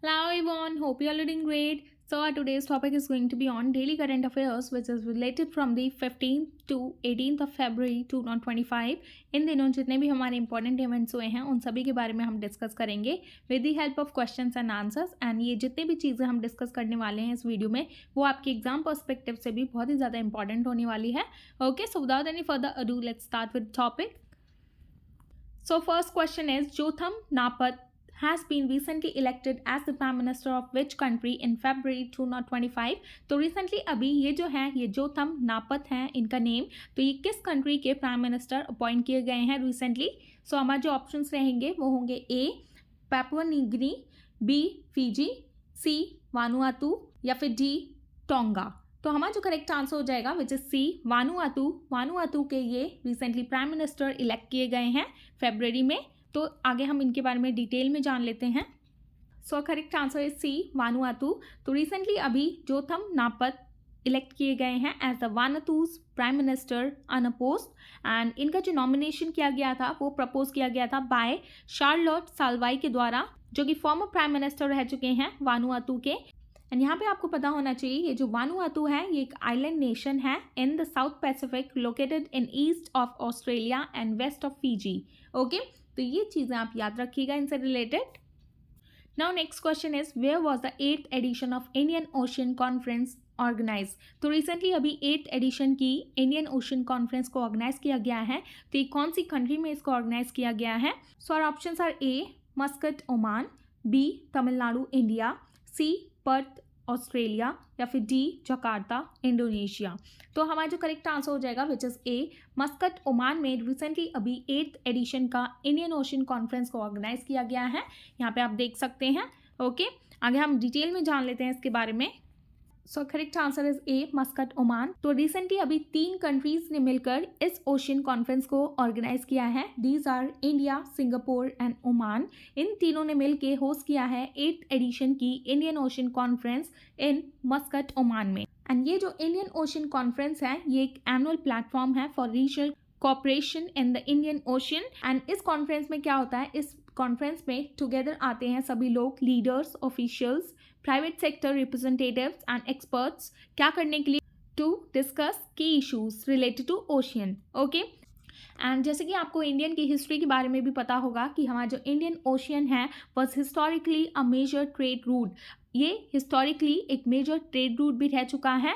Hello everyone, hope you are doing great. So our today's topic is going to be on daily current affairs which is related from the 15th to 18th of February 2025. इन दिनों जितने भी हमारे important events हुए हैं उन सभी के बारे में हम डिस्कस करेंगे with the help of questions and answers. And ये जितने भी चीज़ें हम डिस्कस करने वाले हैं इस वीडियो में वो आपके एग्जाम पर्सपेक्टिव से भी बहुत ही ज़्यादा इंपॉर्टेंट होने वाली है। Okay, so without any further ado let's start with topic. So first question is Jotham Napat has been recently elected as the Prime Minister of which country in February 2025। तो recently अभी ये जो है ये Jotham नापत हैं इनका name, तो ये किस कंट्री के प्राइम मिनिस्टर अपॉइंट किए गए हैं रिसेंटली। सो हमारे जो ऑप्शंस रहेंगे वो होंगे A Papua New Guinea, B Fiji, C Vanuatu या फिर डी टोंगा। तो हमारा जो करेक्ट आंसर हो जाएगा which is C Vanuatu. Vanuatu के ये रिसेंटली प्राइम मिनिस्टर इलेक्ट किए गए हैं फरवरी में। तो आगे हम इनके बारे में डिटेल में जान लेते हैं। So correct answer is C Vanuatu. तो रिसेंटली अभी जोथम नापत इलेक्ट किए गए हैं as the Vanuatu's prime minister unopposed. And इनका जो नॉमिनेशन किया गया था वो प्रपोज किया गया था बाय शार्लोट साल्वाई के द्वारा, जो कि फॉर्मर प्राइम मिनिस्टर रह चुके हैं वानुआतू के। एंड यहाँ पे आपको पता होना चाहिए ये जो वानुआतू है ये एक आइलैंड नेशन है in the South Pacific located in east of Australia and west of Fiji. Okay, तो ये चीज़ें आप याद रखिएगा इनसे related. Now next question is where was the 8th edition of Indian ocean conference organise. तो recently अभी 8th एडिशन की इंडियन ओशियन कॉन्फ्रेंस को ऑर्गेनाइज किया गया है। तो ये कौन सी कंट्री में इसको ऑर्गेनाइज किया गया है। So our options are A Muscat Oman, B Tamil Nadu India, C Perth Australia या फिर डी जकार्ता इंडोनेशिया। तो हमारा जो करेक्ट आंसर हो जाएगा which is a Muscat Oman में रिसेंटली अभी 8th एडिशन का इंडियन ओशियन कॉन्फ्रेंस को ऑर्गेनाइज किया गया है। यहाँ पे आप देख सकते हैं। ओके, आगे हम डिटेल में जान लेते हैं इसके बारे में। सो correct answer is a Muscat Oman. तो रिसेंटली अभी 3 कंट्रीज ने मिलकर इस ओशियन कॉन्फ्रेंस को ऑर्गेनाइज किया है। These are India, Singapore and Oman. इन तीनों ने मिलकर होस्ट किया है 8th एडिशन की Indian ocean conference in Muscat Oman में। एंड ये जो इंडियन ओशियन कॉन्फ्रेंस है ये एक एनुअल प्लेटफॉर्म है for regional cooperation in the Indian Ocean. And इस कॉन्फ्रेंस में क्या होता है, इस कॉन्फ्रेंस में टुगेदर आते हैं सभी लोग, leaders, officials, private sector representatives and experts, क्या करने के लिए, टू डिस्कस की issues related to ocean. Okay, and जैसे कि आपको इंडियन की हिस्ट्री के बारे में भी पता होगा कि हमारा जो इंडियन ओशियन है was historically a major trade route. ये हिस्टोरिकली एक मेजर ट्रेड रूट भी रह चुका है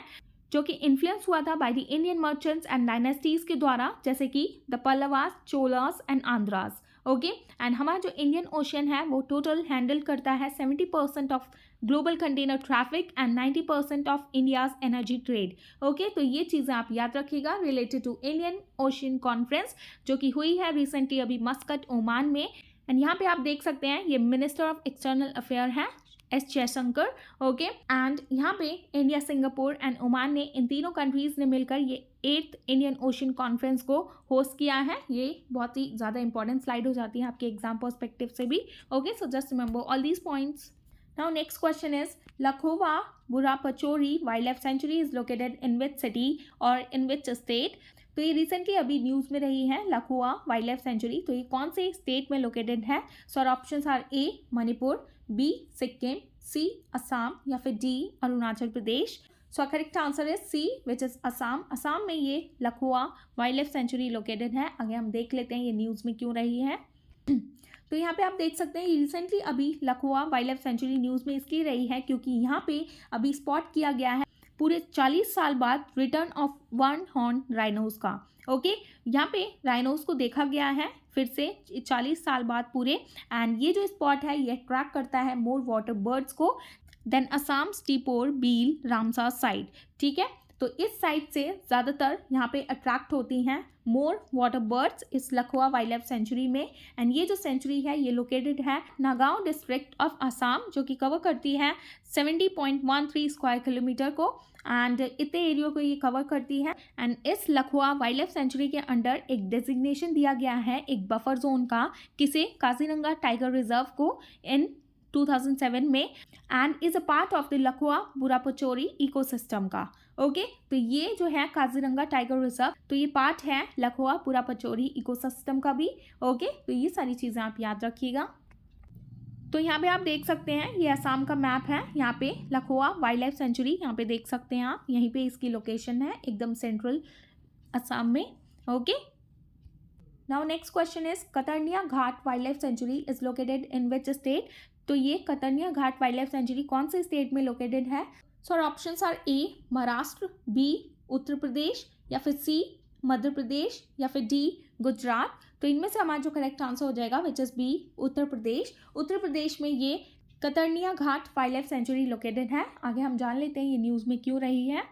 जो कि इन्फ्लुएंस हुआ था by the Indian merchants and dynasties के द्वारा, जैसे कि the Pallavas, Cholas and Andhras. Okay, and हमारा जो इंडियन ओशियन है वो टोटल हैंडल करता है 70% of global container traffic and 90% of India's energy trade. Okay, तो ये चीज़ें आप याद रखिएगा related to Indian ocean conference जो कि हुई है रिसेंटली अभी मस्कट ओमान में। एंड यहाँ पे आप देख सकते हैं ये मिनिस्टर ऑफ एक्सटर्नल अफेयर हैं एस जयशंकर। ओके, एंड यहाँ पे इंडिया, सिंगापुर एंड ओमान ने, इन तीनों कंट्रीज ने मिलकर ये 8th इंडियन ओशियन कॉन्फ्रेंस को होस्ट किया है। ये बहुत ही ज़्यादा इंपॉर्टेंट स्लाइड हो जाती है आपके एग्जाम पर्सपेक्टिव से भी। Okay, so just remember all these points. Now next question is Laokhowa Burachapori wildlife sanctuary is located in which city और इन विच स्टेट। तो ये रिसेंटली अभी न्यूज़ में रही है लखोवा वाइल्ड लाइफ सेंचुरी। तो ये कौन से स्टेट में लोकेटेड है। So options are A Manipur, B Sikkim, C Assam या फिर D Arunachal Pradesh. So correct answer is C which is Assam. Assam में ये Laokhowa wildlife sanctuary located है। आगे हम देख लेते हैं ये न्यूज़ में क्यों रही है। तो यहाँ पे आप देख सकते हैं रिसेंटली अभी लखोवा वाइल्ड लाइफ सेंचुरी न्यूज़ में इसलिए रही है क्योंकि यहाँ पे अभी स्पॉट किया गया है पूरे 40 साल बाद return of one horn rhinos का। ओके, यहाँ पे राइनोज को देखा गया है फिर से 40 साल बाद पूरे। एंड ये जो स्पॉट है ये अट्रैक्ट करता है मोर वाटर बर्ड्स को देन असम, स्टीपोर, बील, रामसार साइड। ठीक है, तो इस साइड से ज़्यादातर यहाँ पे अट्रैक्ट होती हैं मोर वाटर बर्ड्स इस लखोवा वाइल्ड लाइफ सेंचुरी में। एंड ये जो सेंचुरी है ये लोकेटेड है नागांव डिस्ट्रिक्ट ऑफ असम, जो कि कवर करती है 70.13 स्क्वायर किलोमीटर को। एंड इतने एरिया को ये कवर करती है। एंड इस लखोवा वाइल्ड लाइफ सेंचुरी के अंडर एक डेजिग्नेशन दिया गया है एक बफर जोन का, किसे, काजीरंगा टाइगर रिजर्व को, इन 2007 में, and is a part of the Laokhowa Burachapori ecosystem का। ओके, तो ये जो है काजीरंगा टाइगर रिजर्व, तो ये पार्ट है लखोवा बुरापचोरी इकोसिस्टम का भी। ओके, तो ये सारी चीज़ें आप याद रखिएगा। तो यहाँ पे आप देख सकते हैं ये असम का मैप है, यहाँ पे लखोआ वाइल्ड लाइफ सेंचुरी यहाँ पे देख सकते हैं आप, यहीं पे इसकी लोकेशन है एकदम सेंट्रल असम में। Okay, now next question is Katarnia Ghat wildlife sanctuary is located in which state. तो ये कतर्निया घाट वाइल्ड लाइफ सेंचुरी कौन से स्टेट में लोकेटेड है? So options are A Maharashtra, B Uttar Pradesh, या फिर सी मध्य प्रदेश, या फिर डी गुजरात। तो इनमें से हमारा जो करेक्ट आंसर हो जाएगा विच इज बी उत्तर प्रदेश। उत्तर प्रदेश में ये कतर्निया घाट वाइल्ड लाइफ सेंचुरी लोकेटेड है। आगे हम जान लेते हैं ये न्यूज़ में क्यों रही है।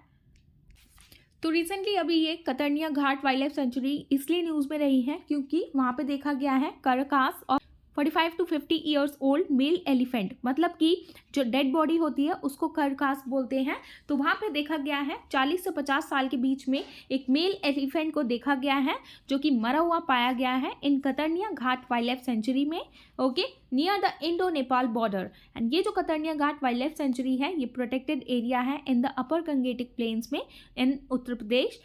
तो रिसेंटली अभी ये कतर्निया घाट वाइल्ड लाइफ सेंचुरी इसलिए न्यूज़ में रही है क्योंकि वहाँ पे देखा गया है करकास और 45 to 50 years old mail elephant, मतलब कि जो डेड बॉडी होती है उसको करकास बोलते हैं। तो वहाँ पे देखा गया है 40 से 50 साल के बीच में एक मेल एलिफेंट को देखा गया है जो कि मरा हुआ पाया गया है in Katarnia Ghat wildlife sanctuary में। Okay, near the Indo Nepal border. And ये जो कतर्निया घाट वाइल्ड लाइफ सेंचुरी है ये प्रोटेक्टेड एरिया है in the upper Gangetic plains में इन उत्तर प्रदेश।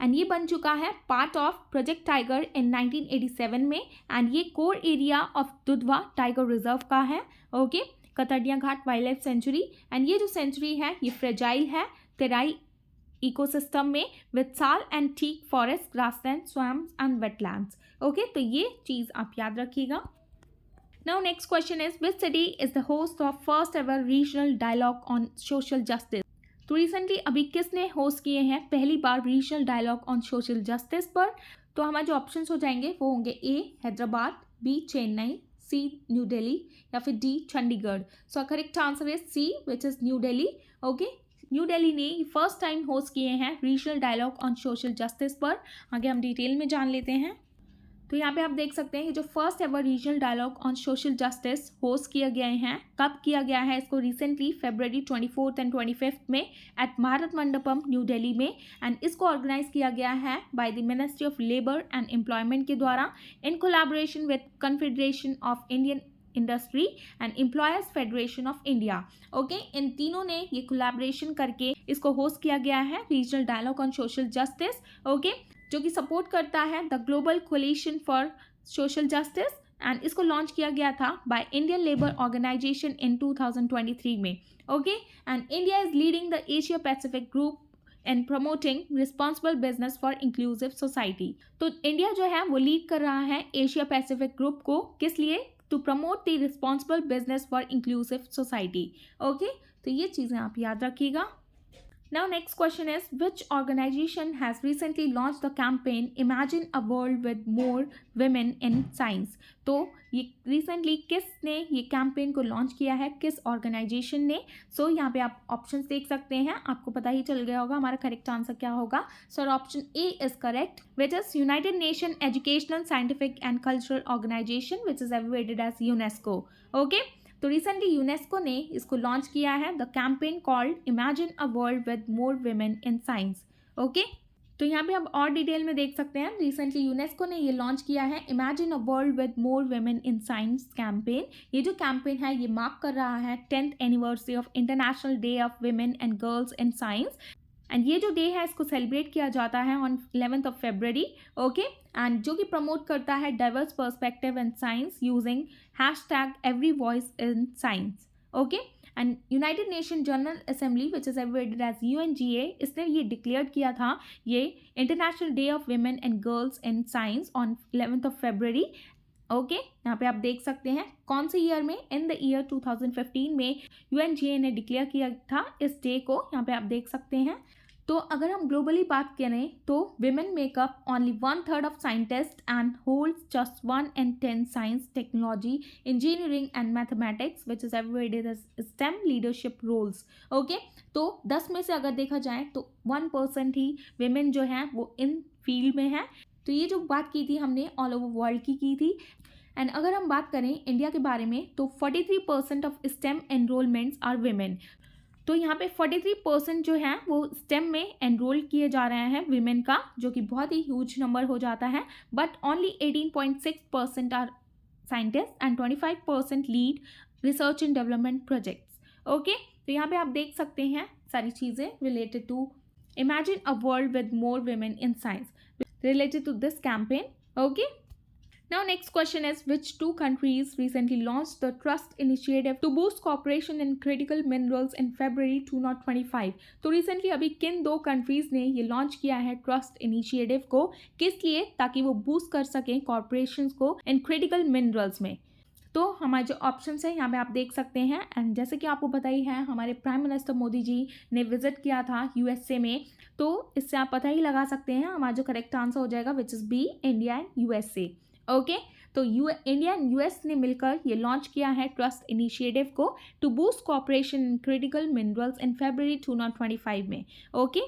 एंड ये बन चुका है part of Project Tiger in 1987 में। एंड ये core area of Dudhwa tiger reserve का है। Okay, Katarnia Ghat wildlife sanctuary. And ये जो सेंचुरी है ये फ्रेजाइल है तेराई इकोसिस्टम में with sal and teak forest, grassland, swamps and wetlands. Okay, तो ये चीज़ आप याद रखिएगा। Now next question is which city is the host of first ever regional dialogue on social justice. तो रिसेंटली अभी किसने होस्ट किए हैं पहली बार regional dialogue on social justice पर? तो हमारे जो ऑप्शंस हो जाएंगे वो होंगे A Hyderabad, B Chennai, C new Delhi, या फिर D Chandigarh. So correct answer is C which is New Delhi. Okay, New Delhi ने फर्स्ट टाइम होस्ट किए हैं regional dialogue on social justice पर। आगे हम डिटेल में जान लेते हैं। तो यहाँ पे आप देख सकते हैं कि जो first ever regional dialogue on social justice host किया गए हैं, कब किया गया है इसको? रिसेंटली February 24 एंड 25 में एट भारत मंडपम न्यू दिल्ली में। एंड इसको ऑर्गेनाइज किया गया है by the ministry of labour and employment के द्वारा in collaboration with confederation of Indian industry and employers federation of India. Okay, इन तीनों ने ये कोलैबोरेशन करके इसको होस्ट किया गया है regional dialogue on social justice. Okay, जो कि सपोर्ट करता है the global coalition for social justice. And इसको लॉन्च किया गया था by Indian labour organisation in 2023 में। Okay, and India is leading the Asia Pacific group and promoting responsible business for inclusive society. तो इंडिया जो है वो लीड कर रहा है एशिया पैसिफिक ग्रुप को, किस लिए? To promote the responsible business for inclusive society. Okay, तो ये चीज़ें आप याद रखिएगा। Now next question is which organization has recently launched the campaign Imagine a World with More Women in Science। तो ये recently किसने ये कैंपेन को लॉन्च किया है, किस ऑर्गेनाइजेशन ने? सो यहाँ पे आप ऑप्शंस देख सकते हैं, आपको पता ही चल गया होगा हमारा करेक्ट आंसर क्या होगा। So option A is correct which is United Nation educational scientific and cultural organisation which is abbreviated as UNESCO. Okay, तो रिसेंटली यूनेस्को ने इसको लॉन्च किया है the campaign called imagine a world with more women in science. Okay, तो यहाँ पे आप और डिटेल में देख सकते हैं रिसेंटली यूनेस्को ने ये लॉन्च किया है imagine a world with more women in science campaign. ये जो कैंपेन है ये मार्क कर रहा है 10th anniversary of international day of women and girls in science. And ये जो डे है इसको सेलिब्रेट किया जाता है on 11th of February। Okay, and जो कि प्रमोट करता है diverse perspective in science using #every voice in science। Okay, and United Nation general assembly which is abbreviated as UNGA इसने ये डिक्लेयर किया था ये international day of women and girls in science on 11th of February। Okay, यहाँ पे आप देख सकते हैं कौन से ईयर में? इन द ईयर 2015 में UNGA ने डिक्लेयर किया था इस डे को, यहाँ पे आप देख सकते हैं। तो अगर हम ग्लोबली बात करें तो women make up only 1/3 of scientist and holds just 1 in 10 science, technology, engineering and mathematics which is abbreviated as STEM leadership roles. Okay, तो 10 में से अगर देखा जाए तो 1% ही विमेन जो है वो इन फील्ड में है। तो ये जो बात की थी हमने ऑल ओवर वर्ल्ड की थी। एंड अगर हम बात करें इंडिया के बारे में तो 43% of STEM enrolments are women. तो यहाँ पे 43% जो है वो स्टेम में एनरोल किए जा रहे हैं विमेन का, जो कि बहुत ही ह्यूज नंबर हो जाता है। But only 18.6% are scientist and 25% lead research and development projects. Okay, तो यहाँ पे आप देख सकते हैं सारी चीज़ें related to imagine a world with more women in science related to this campaign. Okay, Now next question is, which two countries recently launched the Trust Initiative to boost cooperation in critical minerals in February 2025? तो recently अभी किन दो countries ने ये launch किया है trust initiative को, किस लिए? ताकि वो बूस्ट कर सकें कॉर्पोरेशंस को इन क्रिटिकल मिनरल्स में। तो हमारे जो ऑप्शंस है यहाँ पे आप देख सकते हैं। एंड जैसे कि आपको पता ही है, हमारे प्राइम मिनिस्टर मोदी जी ने विजिट किया था यूएसए में, तो इससे आप पता ही लगा सकते हैं हमारा जो करेक्ट आंसर हो जाएगा, which is B, India and USA. Okay, तो इंडिया एंड यूएस ने मिलकर ये लॉन्च किया है ट्रस्ट इनिशिएटिव को to boost cooperation in critical minerals in February 2025 में। ओके,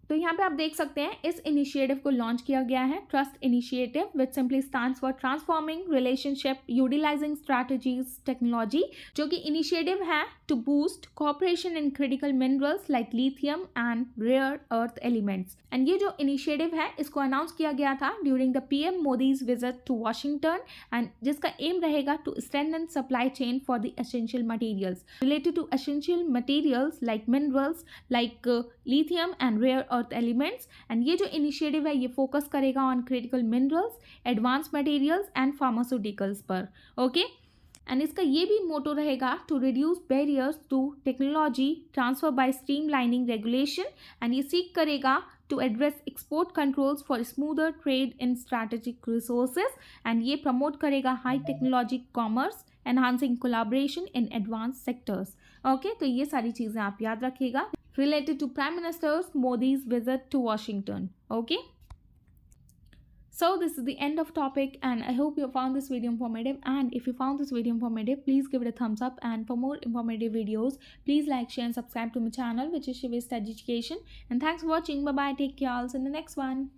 तो यहाँ पे आप देख सकते हैं इस इनिशिएटिव को लॉन्च किया गया है trust initiative, which simply stands for transforming relationship utilising strategies technology, जो कि इनिशिएटिव है to boost cooperation in critical minerals like lithium and rare earth elements. And ये जो इनिशिएटिव है इसको अनाउंस किया गया था during the PM Modi's visit to Washington, and जिसका एम रहेगा to strengthen supply chain for the essential materials related to essential materials like minerals like lithium and rare earth elements. And ये जो initiative है ये focus करेगा on critical minerals, advance materials and pharmaceuticals पर। Okay, and इसका ये भी motto रहेगा to reduce barriers to technology transfer by streamlining regulation, and ये सीख करेगा to address export controls for smoother trade in strategic resources, and ये promote करेगा high technology commerce, enhancing collaboration in advanced sectors. Okay, तो ये सारी चीज़ें आप याद रखिएगा related to Prime Minister Modi's visit to Washington. Okay. So this is the end of topic, and I hope you found this video informative, and if you found this video informative, please give it a thumbs up, and for more informative videos please like, share and subscribe to my channel, which is Shivis Education. And thanks for watching. Bye bye, take care, I'll see you in the next one.